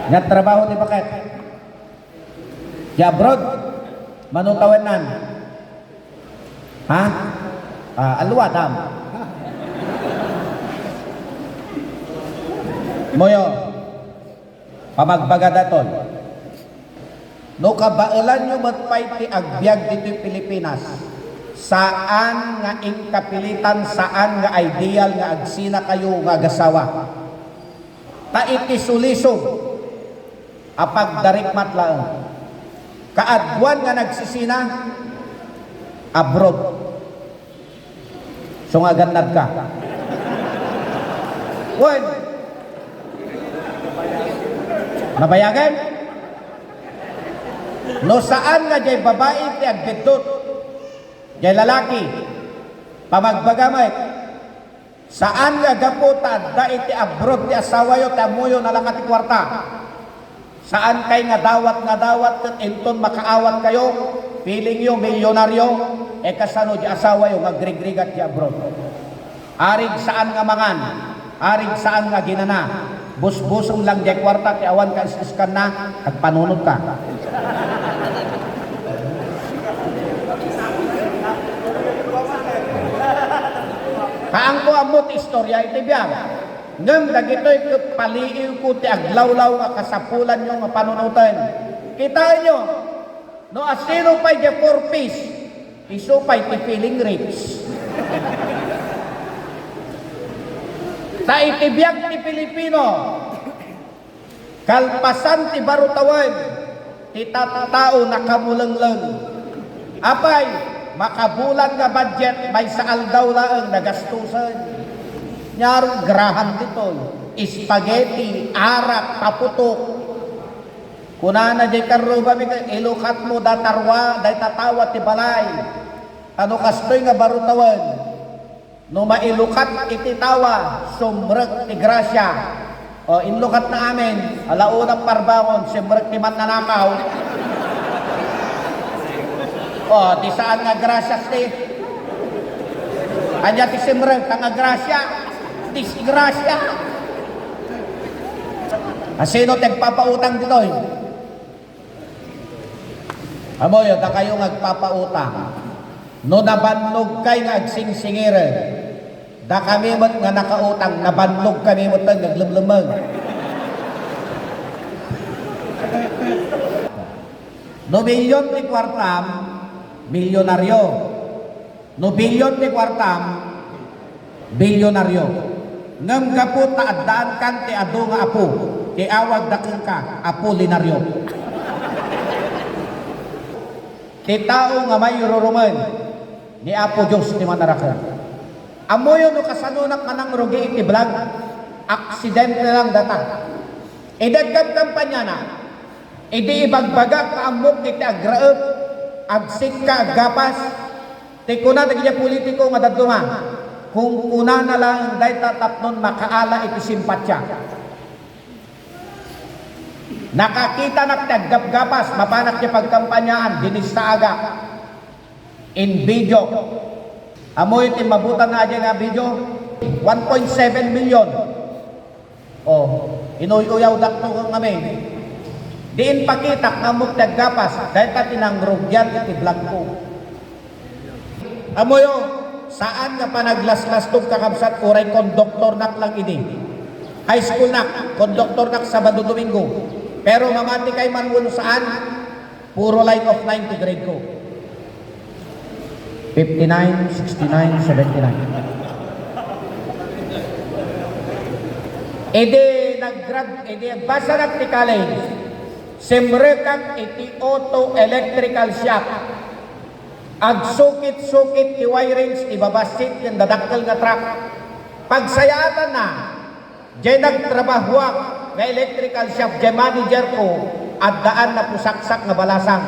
Nga trabaho ni bakit? Ya abroad, manutawanan. Ha? Alwa dam. Moyo, pamagbagadatoy. No kabailan nyo matpay ti agbyag dito Pilipinas. Saan nga ingkapilitan, saan nga ideal nga agsina kayo nga gasawa. Ta iti sulisog, apag darikmat lang. Kaadwan nga nagsisina, abroad. So nga ganad ka. Wen, nabayagan? No saan nga jay babae ti agbidot, jay lalaki, pamagbagamay, saan nga gaputan, da iti abroad ti asawa yo, ti amuyo nalangat ti kwarta. Saan kay nga dawat kat enton makaawat kayo, feeling yo milyonaryo, kasano di asawa yo nga grigrigat di abroad. Arig saan nga mangan, arig saan nga ginana, busbusong lang di kwarta, ti awan ka isiskan na, at panunod ka. Kaang ko amot istorya iti biyag. Ngem dagitoy paliiw ko ti aglawlaw nga kasapulan nyo nga panunutan. Kita nyo, no asino pa'y di 4 piece, iso pa'y ti feeling rich. Sa itibiyag ti Pilipino, kalpasan ti barutawan, ti tao nakamulanglang. Apay, makabulan nga budget, may saal daw laang nagastusan. Nyarong grahan dito, spaghetti, arak, paputok. Kunana di karuba, ilukat mo datarwa, day tatawa ti balay. Ano kastoy nga barutawan? No mailukat iti tawa, sumrek ti grasya. O inlukat na amin, alaunang parbawon, sumrek ti mananakaw. O di saan nga grasyas ti? Anya ti sumrek, nga grasya. Disgrasya. Asino tagpapautang dito? Amoy, da kayo nagpapautang. No nabannog kay nga agsingsingir. Da kami mo't nga nakautang, nabannog kami mo't naglumlumag. No milyon ni kwartam, milyonaryo. No bilyon ni kwartam, bilyonaryo. Ngam gapo taadaan kan ti ado nga apo, ti awag dakil ka, apo linaryo. Ti tao nga may ruruman, ni Apo Diyos ti manarakan. Amoyo no kasanunak manang rugi iti vlog, aksidente lang data. Idagkam kampanya na, idi ibagbagak kaamok iti agraep, agsik ka aggapas, ti kuna dagiti politiko nga daduma. Kung una na lang day tatapnon makaala iti simpatya. Nakakita na taggapgapas, mapanak niya pagkampanyaan, dinis sa aga. In video. Amoy iti mabutan na dyan nga video, 1.7 million. Inuyaw dakto kami. Diin pakitak na mong taggapas, dahil ta tinangrugyan iti vlog ko. Amoyo, saan nga panaglaslas tong kakabsat oray konduktor nak lang ini. High school nak, konduktor nak Sabado Domingo. Pero mamati kay manwulo saan? Puro line of 90 grade ko. 59, 69, 79. Basa nak ti college. Semrekak iti auto electrical shop. Agsukit-sukit ti wirings, ibabasit yung dadakkel nga truck. Pagsayaatan na, dyan nagtrabahuak nga electrical shop, dyan manager ko, at daan na pusaksak nga balasang.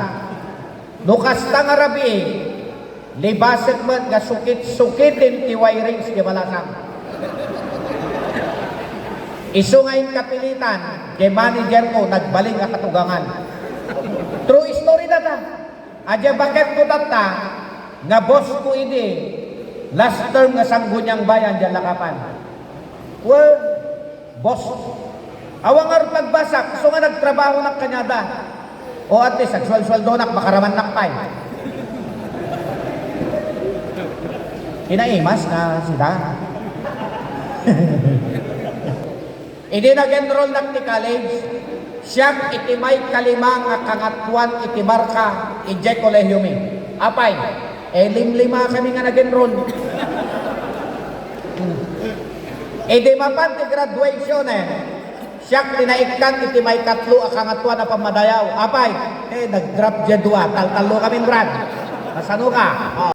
Nukasta nga rabi, libasit man nga sukit-sukitin ti wirings ti balasang. Isu ngayon kapilitan, dyan manager ko, nagbaling nga katugangan. True story na ta. Adya bakit ko tata, nga boss ko ini, last term nga sanggunyang bayan dyan lakapan. Well, boss, Awang nga pagbasak, so nga nagtrabaho na kanyada. O at least, nagswal-swaldo nak, makaraman nakpay. Kinaimas na sila. Hindi nag-enroll na ti college. Siyang itimay kalima nga kangatuan itimarka ije kolehiyo mi. Apay, limlima kami nga nag-enroll. Di mapan ti graduation siyang tinaikan itimay katlo akangatuan na pamadayaw. Apay, nag-drop dyan dua. Tal-talo kami brad. Masano ka?